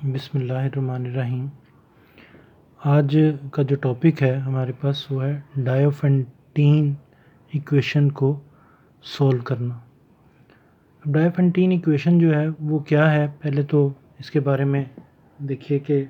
बिस्मिल्लाहिर्रहमानिर्रहीम। आज का जो टॉपिक है हमारे पास वो है डायोफेंटीन इक्वेशन को सॉल्व करना। अब डायोफेंटीन इक्वेशन जो है वो क्या है, पहले तो इसके बारे में देखिए कि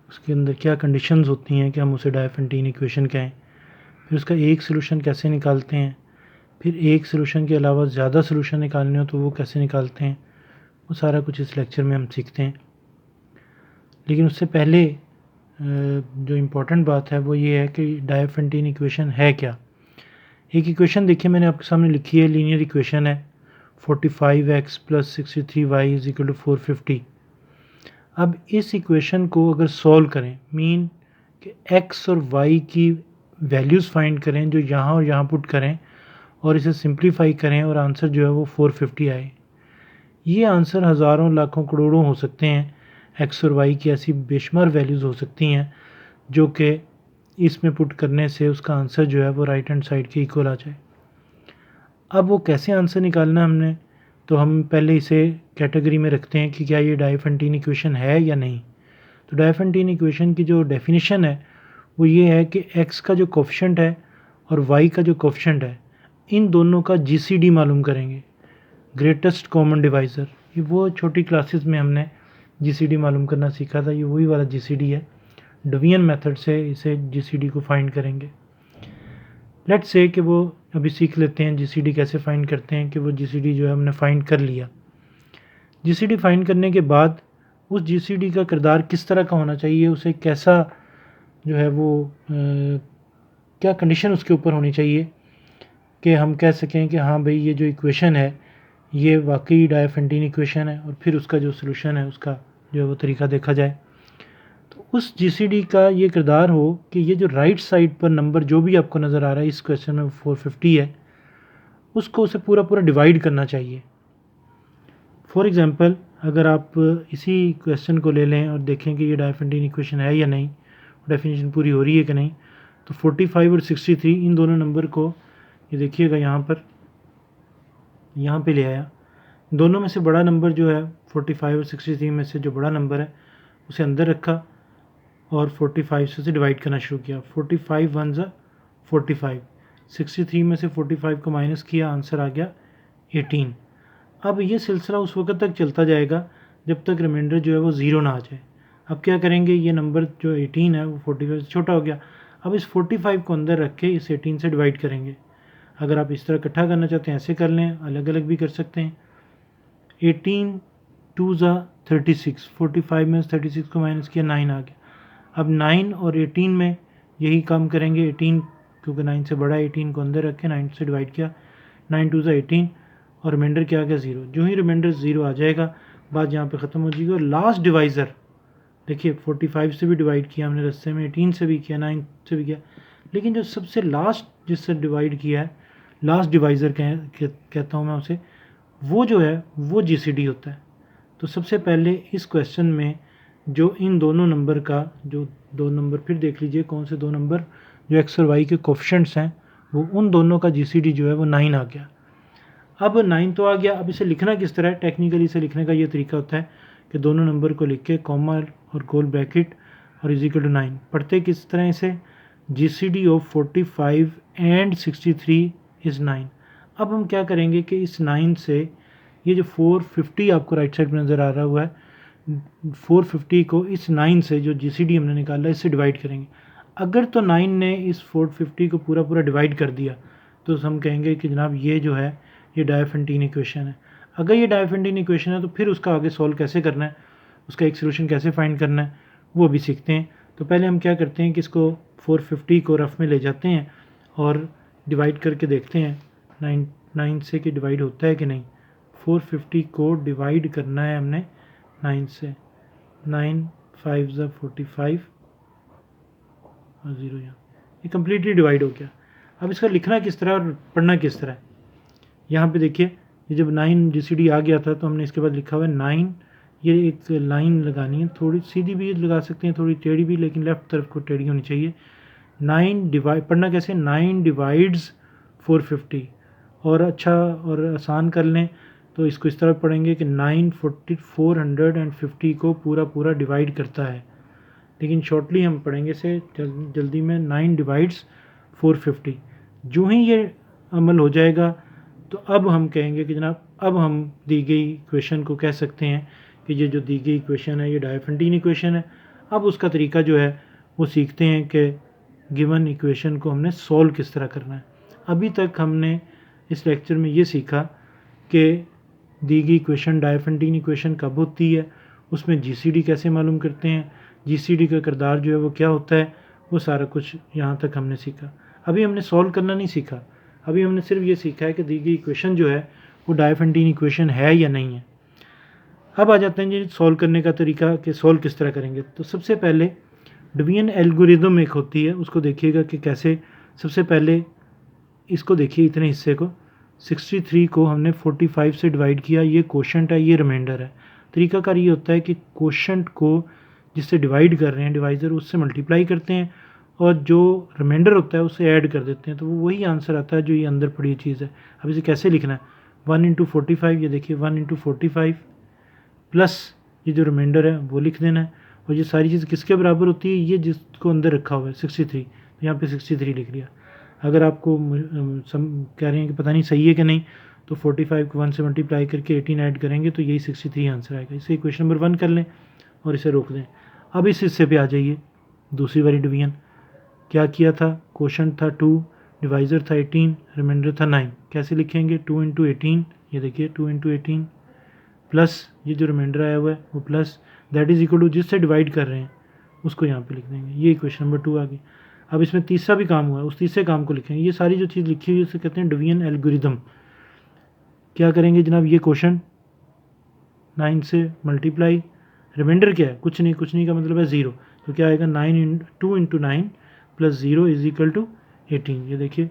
उसके अंदर क्या कंडीशंस होती हैं कि हम उसे डायोफेंटीन इक्वेशन कहें, फिर उसका एक सोल्यूशन कैसे निकालते हैं, फिर एक सोल्यूशन के अलावा ज़्यादा सोल्यूशन निकालने हो तो वो कैसे निकालते हैं, वो सारा कुछ इस लेक्चर में हम सीखते हैं। लेकिन उससे पहले जो इम्पोर्टेंट बात है वो ये है कि डायोफेंटीन इक्वेशन है क्या। एक इक्वेशन देखिए मैंने आपके सामने लिखी है, लीनियर इक्वेशन है 45x + 63y = 450। अब इस इक्वेशन को अगर सॉल्व करें, मीन कि x और y की वैल्यूज़ फाइंड करें जो यहाँ और यहाँ पुट करें और इसे सिंप्लीफाई करें और आंसर जो है वो 450 आए। ये आंसर हज़ारों लाखों करोड़ों हो सकते हैं, एक्स और वाई की ऐसी बेशुमार वैल्यूज़ हो सकती हैं जो कि इसमें पुट करने से उसका आंसर जो है वो राइट हैंड साइड के इक्वल आ जाए। अब वो कैसे आंसर निकालना हमने, तो हम पहले इसे कैटेगरी में रखते हैं कि क्या ये डायोफेंटीन इक्वेशन है या नहीं। तो डायोफेंटीन इक्वेशन की जो डेफिनेशन है वो ये है कि एक्स का जो कोफिशिएंट है और वाई का जो कोफिशिएंट है, इन दोनों का जीसीडी मालूम करेंगे, ग्रेटेस्ट कॉमन डिवाइज़र। ये वो छोटी क्लासेस में हमने जीसीडी मालूम करना सीखा था, ये वही वाला जीसीडी है। डिवीजन मेथड से इसे जीसीडी को फाइंड करेंगे। लेट्स से कि वो अभी सीख लेते हैं जीसीडी कैसे फाइंड करते हैं। कि वो जीसीडी जो है हमने फाइंड कर लिया। जीसीडी फाइंड करने के बाद उस जीसीडी का किरदार किस तरह का होना चाहिए, उसे कैसा जो है वो क्या कंडीशन उसके ऊपर होनी चाहिए कि हम कह सकें कि हाँ भाई ये जो इक्वेशन है ये वाकई डायोफेंटीन इक्वेशन है, और फिर उसका जो सलूशन है उसका जो है वो तरीका देखा जाए। तो उस जीसीडी का ये किरदार हो कि ये जो राइट साइड पर नंबर जो भी आपको नज़र आ रहा है इस क्वेश्चन में 450 है, उसको उसे पूरा पूरा डिवाइड करना चाहिए। फॉर एग्ज़ाम्पल अगर आप इसी क्वेश्चन को ले लें और देखें कि ये डायोफेंटीन इक्वेशन है या नहीं, डेफिनेशन पूरी हो रही है कि नहीं, तो 45 और 63 इन दोनों नंबर को ये देखिएगा यहाँ पे ले आया। दोनों में से बड़ा नंबर जो है 45 और 63 में से जो बड़ा नंबर है उसे अंदर रखा और 45 से डिवाइड करना शुरू किया। 45 वन ज़ा 45, 63 में से 45 को माइनस किया, आंसर आ गया 18। अब ये सिलसिला उस वक्त तक चलता जाएगा जब तक रिमाइंडर जो है वो ज़ीरो ना आ जाए। अब क्या करेंगे, ये नंबर जो 18 है वो 45 से छोटा हो गया। अब इस 45 को अंदर रख के इस 18 से डिवाइड करेंगे। अगर आप इस तरह इकट्ठा करना चाहते हैं ऐसे कर लें, अलग अलग भी कर सकते हैं। 18 2 ज़ा 36, 45 में 36 को माइनस किया, 9 आ गया। अब 9 और 18 में यही काम करेंगे। 18 क्योंकि 9 से बड़ा है, 18 को अंदर रख के 9 से डिवाइड किया, 9 2 ज़ा 18 और रिमाइंडर क्या आ गया 0। जो ही रिमाइंडर 0 आ जाएगा बात यहाँ पे ख़त्म हो जाएगी। और लास्ट डिवाइज़र देखिए 45 से भी डिवाइड किया हमने रस्ते में, 18 से भी किया, 9 से भी किया, लेकिन जो सबसे लास्ट जिससे डिवाइड किया है, लास्ट डिवाइज़र कहता हूँ मैं उसे, वो जो है वो जीसीडी होता है। तो सबसे पहले इस क्वेश्चन में जो इन दोनों नंबर का जो दो नंबर, फिर देख लीजिए कौन से दो नंबर जो एक्स और वाई के कोफिशिएंट्स हैं, वो उन दोनों का जीसीडी जो है वो 9 आ गया। अब 9 तो आ गया, अब इसे लिखना किस तरह है, टेक्निकली इसे लिखने का ये तरीका होता है कि दोनों नंबर को लिख के कॉमा और गोल ब्रैकेट और इजिकल टू 9 पढ़ते किस तरह इसे, जीसीडी ऑफ 45 एंड 63 इज़ 9। अब हम क्या करेंगे कि इस 9 से ये जो 450 आपको राइट साइड में नज़र आ रहा हुआ है, 450 को इस 9 से जो जीसीडी हमने निकाला इससे डिवाइड करेंगे। अगर तो 9 ने इस 450 को पूरा पूरा डिवाइड कर दिया तो हम कहेंगे कि जनाब ये जो है ये डायोफेंटीन इक्वेशन है। अगर ये डायोफेंटीन इक्वेशन है तो फिर उसका आगे सॉल्व कैसे करना है, उसका एक सोल्यूशन कैसे फाइंड करना है, वो अभी सीखते हैं। तो पहले हम क्या करते हैं कि इसको 450 को रफ में ले जाते हैं और डिवाइड करके देखते हैं 9 से कि डिवाइड होता है कि नहीं। 450 को डिवाइड करना है हमने 9 से, 9 5 ज़ा 45 और 0 यहाँ, ये कम्प्लीटली डिवाइड हो गया। अब इसका लिखना किस तरह और पढ़ना किस तरह है, यहाँ पे देखिए ये जब 9 जीसीडी आ गया था तो हमने इसके बाद लिखा हुआ है 9, ये एक लाइन लगानी है, थोड़ी सीधी भी लगा सकते हैं थोड़ी टेढ़ी भी, लेकिन लेफ्ट तरफ को टेढ़ी होनी चाहिए। 9 डिवाइड पढ़ना कैसे, 9 डिवाइड्स 450, और अच्छा और आसान कर लें तो इसको इस तरह पढ़ेंगे कि 450 को पूरा डिवाइड करता है, लेकिन शॉर्टली हम पढ़ेंगे से जल्दी में 9 डिवाइड्स 450। जो ही ये अमल हो जाएगा तो अब हम कहेंगे कि जनाब अब हम दी गई इक्वेशन को कह सकते हैं कि ये जो दी गई इक्वेशन है ये डायफेंटीन इक्वेशन है। अब उसका तरीका जो है वो सीखते हैं कि गिवन इक्वेशन को हमने सॉल्व किस तरह करना है। अभी तक हमने इस लेक्चर में ये सीखा कि दी गई इक्वेशन डायफेंटीन इक्वेशन कब होती है, उसमें जीसीडी कैसे मालूम करते हैं, जीसीडी का किरदार जो है वो क्या होता है, वो सारा कुछ यहाँ तक हमने सीखा। अभी हमने सॉल्व करना नहीं सीखा, अभी हमने सिर्फ ये सीखा है कि दी गई इक्वेशन जो है वो डायफेंटीन इक्वेशन है या नहीं है। अब आ जाते हैं जी सॉल्व करने का तरीका कि सॉल्व किस तरह करेंगे। तो सबसे पहले डिवीजन एल्गोरिदम एक होती है, उसको देखिएगा कि कैसे। सबसे पहले इसको देखिए, इतने हिस्से को 63 को हमने 45 से डिवाइड किया, ये कोशेंट है, ये रिमाइंडर है। तरीकाकार ये होता है कि कोशेंट को जिससे डिवाइड कर रहे हैं डिवाइज़र उससे मल्टीप्लाई करते हैं और जो रिमाइंडर होता है उसे ऐड कर देते हैं, तो वो वही आंसर आता है जो ये अंदर पड़ी चीज़ है। अब इसे कैसे लिखना है, 1 इंटू 45, ये देखिए 1 इंटू 45 प्लस ये जो रिमाइंडर है वो लिख देना है। और ये सारी चीज़ किसके बराबर होती है, ये जिसको अंदर रखा हुआ है 63, तो यहाँ पे 63 लिख लिया। अगर आपको कह रहे हैं कि पता नहीं सही है कि नहीं, तो 45 को 1 से मल्टीप्लाई करके 18 ऐड करेंगे तो यही 63 आंसर आएगा। इसे इक्वेशन नंबर 1 कर लें और इसे रोक दें। अब इस हिस्से पे आ जाइए, दूसरी वाली डिवीजन क्या किया था, क्वोशंट था 2, डिवाइज़र था 18, रिमाइंडर था 9। कैसे लिखेंगे, 2 इंटू 18, ये देखिए 2 इंटू 18 प्लस ये जो रिमाइंडर आया हुआ है वो plus that is equal to जिससे डिवाइड कर रहे हैं उसको यहाँ पे लिख देंगे। ये इक्वेशन नंबर 2 आ गई। अब इसमें तीसरा भी काम हुआ है, उस तीसरे काम को लिखेंगे। ये सारी जो चीज़ लिखी हुई है उसे कहते हैं डिवीजन एल्गोरिदम। क्या करेंगे जनाब, ये क्वेश्चन 9 से मल्टीप्लाई, रिमाइंडर क्या है, कुछ नहीं का मतलब है 0, तो क्या आएगा 2 into 9 plus 0 is equal to 18। ये देखिए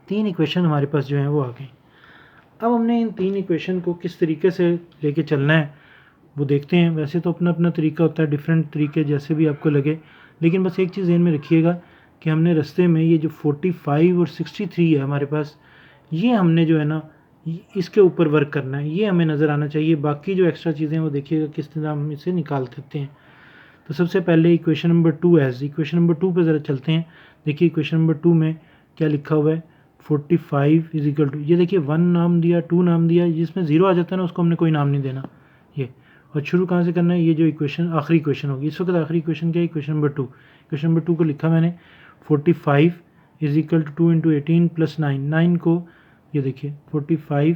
3 इक्वेशन हमारे पास जो है वो आ गई। अब हमने इन 3 इक्वेशन को किस तरीके से लेके चलना है वो देखते हैं। वैसे तो अपना अपना तरीका होता है, डिफरेंट तरीके जैसे भी आपको लगे, लेकिन बस एक चीज़ ध्यान में रखिएगा कि हमने रास्ते में ये जो 45 और 63 है हमारे पास, ये हमने जो है ना इसके ऊपर वर्क करना है, ये हमें नज़र आना चाहिए। बाकी जो एक्स्ट्रा चीज़ें वो देखिएगा किस तरह हम इसे निकाल सकते हैं। तो सबसे पहले equation number 2 as equation number 2 पे ज़रा चलते हैं। देखिए इक्वेशन नंबर 2 में क्या लिखा हुआ है, 45 इज इक्वल टू, ये देखिए 1 नाम दिया, 2 नाम दिया, जिसमें 0 आ जाता है ना उसको हमने कोई नाम नहीं देना ये। और शुरू कहाँ से करना है, ये जो इक्वेशन आखिरी इक्वेशन होगी इस वक्त आखिरी इक्वेशन क्या है, इक्वेशन नंबर 2। इक्वेशन नंबर 2 को लिखा मैंने 45 is equal to 2 into 18 plus 9 को ये देखिए 45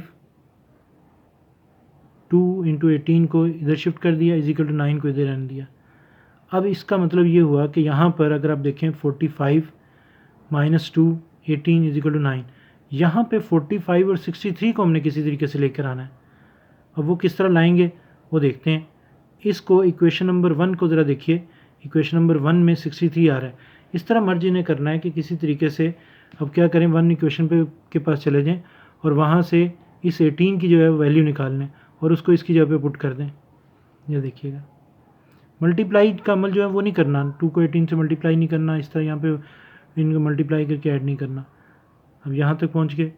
2 इंटू 18 को इधर शिफ्ट कर दिया, इज इक्वल टू 9 को इधर रहने दिया। अब इसका मतलब ये हुआ कि यहाँ पर अगर आप देखें 45 माइनस 2 18 इज इक्वल टू 9, यहाँ पे 45 और 63 को हमने किसी तरीके से लेकर आना है। अब वो किस तरह लाएंगे वो देखते हैं। इसको इक्वेशन नंबर 1 को ज़रा देखिए, इक्वेशन नंबर 1 में 63 आ रहा है, इस तरह मर्ज इन्हें करना है कि किसी तरीके से, अब क्या करें, 1 इक्वेशन पे के पास चले जाएं और वहाँ से इस 18 की जो है वैल्यू निकाल लें और उसको इसकी जगह पे पुट कर दें। ये देखिएगा मल्टीप्लाई का अमल जो है वो नहीं करना, 2 को 18 से मल्टीप्लाई नहीं करना, इस तरह यहाँ पे इनको मल्टीप्लाई करके ऐड नहीं करना। अब यहाँ तक पहुँच गए,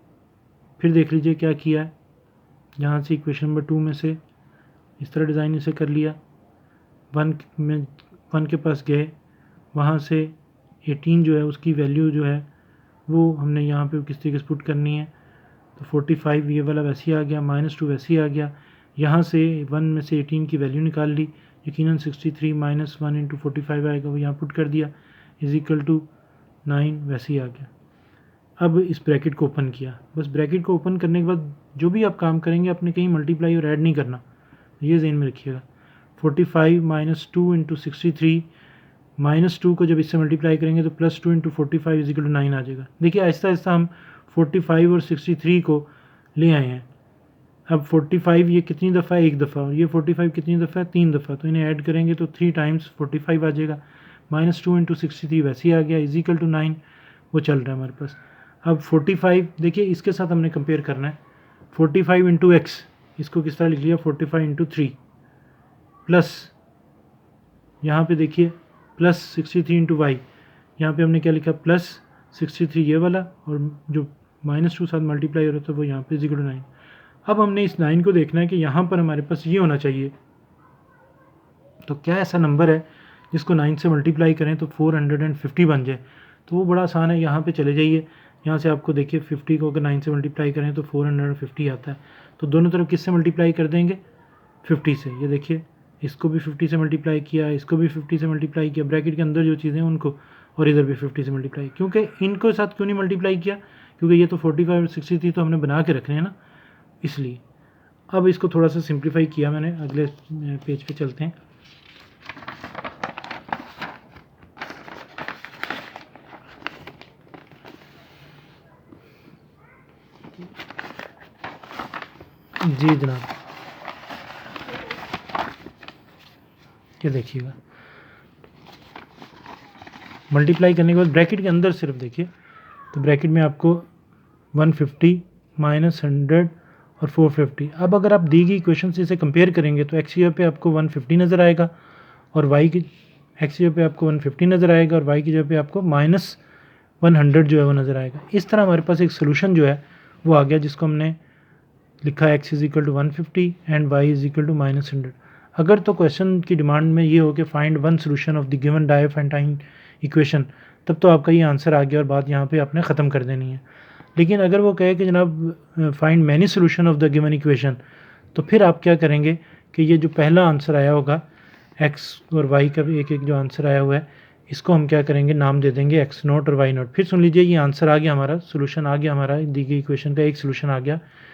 फिर देख लीजिए क्या किया है, यहाँ से इक्वेशन नंबर 2 में से इस तरह डिज़ाइन इसे कर लिया, 1 के पास गए, वहाँ से 18 जो है उसकी वैल्यू जो है वो हमने यहाँ पे किस तरीके से पुट करनी है। तो 45 ये वाला वैसे ही आ गया, -2 वैसे ही आ गया, यहाँ से 1 में से 18 की वैल्यू निकाल ली, यकीनन 63 माइनस 1 इंटू 45 आएगा, वो यहाँ पुट कर दिया, इज इक्वल टू 9 वैसे ही आ गया। अब इस ब्रैकेट को ओपन किया, बस ब्रैकेट को ओपन करने के बाद जो भी आप काम करेंगे आपने कहीं मल्टीप्लाई और ऐड नहीं करना, ये ज़हन में रखिएगा। 45 माइनस 2 इंटू 63, -2 को जब इससे मल्टीप्लाई करेंगे तो +2 इंटू 45 इज इक्वल टू 9 आ जाएगा। देखिए आहिस्ता आहिस्ता हम 45 और 63 को ले आए हैं। अब 45 ये कितनी दफ़ा है, एक दफ़ा, और ये 45 कितनी दफ़ा है, 3 दफ़ा, तो इन्हें ऐड करेंगे तो 3 टाइम्स 45 आ जाएगा। -2 इंटू 63 वैसे ही आ गया, इज इक्वल टू 9 वो चल रहा है हमारे पास। अब 45 देखिए इसके साथ हमने कंपेयर करना है, 45 इंटू एक्स, इसको किस तरह लिख लिया, 45 इंटू 3 प्लस यहाँ पे देखिए प्लस 63 इंटू वाई, यहाँ पे हमने क्या लिखा, +63 ये वाला, और जो -2 साथ मल्टीप्लाई हो रहा था वो यहाँ पे इज इक्वल टू 9। अब हमने इस 9 को देखना है कि यहाँ पर हमारे पास ये होना चाहिए। तो क्या ऐसा नंबर है जिसको 9 से मल्टीप्लाई करें तो 450 बन जाए? तो वो बड़ा आसान है, यहाँ पे चले जाइए, यहाँ से आपको देखिए 50 को अगर 9 से मल्टीप्लाई करें तो 450 आता है। तो दोनों तरफ किससे मल्टीप्लाई कर देंगे? 50 से। ये देखिए, इसको भी 50 से मल्टीप्लाई किया, इसको भी 50 से मल्टीप्लाई किया, ब्रैकेट के अंदर जो चीज़ें हैं उनको, और इधर भी 50 से मल्टीप्लाई। क्योंकि इनको साथ क्यों नहीं मल्टीप्लाई किया? क्योंकि ये तो 45 और 60 थी, तो हमने बना के रखने हैं ना, इसलिए। अब इसको थोड़ा सा सिंप्लीफाई किया मैंने, अगले पेज पे चलते हैं। जी जनाब, ये देखिएगा, मल्टीप्लाई करने के बाद ब्रैकेट के अंदर सिर्फ देखिए, तो ब्रैकेट में आपको 150 माइनस 100 और 450। अब अगर आप दी गई इक्वेशन से इसे कंपेयर करेंगे तो एक्स की जगह पे आपको 150 नज़र आएगा, और वाई की एक्स की जगह पे आपको 150 नज़र आएगा, और वाई की जगह पे आपको माइनस 100 जो है वो नज़र आएगा। इस तरह हमारे पास एक सोल्यूशन जो है वो आ गया, जिसको हमने लिखा है x is equal to 150 and y is equal to -100। अगर तो क्वेश्चन की डिमांड में ये हो कि find one solution of the given Diophantine equation, तब तो आपका ये आंसर आ गया और बात यहाँ पे आपने ख़त्म कर देनी है। लेकिन अगर वो कहे कि जनाब find many solution of the given equation, तो फिर आप क्या करेंगे कि ये जो पहला आंसर आया होगा x और y का भी एक एक जो आंसर आया हुआ है, इसको हम क्या करेंगे, नाम दे देंगे x0 और y0। फिर सुन लीजिए, ये आंसर आ गया हमारा, सोल्यूशन आ गया हमारा, दी गई इक्वेशन का एक सोल्यूशन आ गया।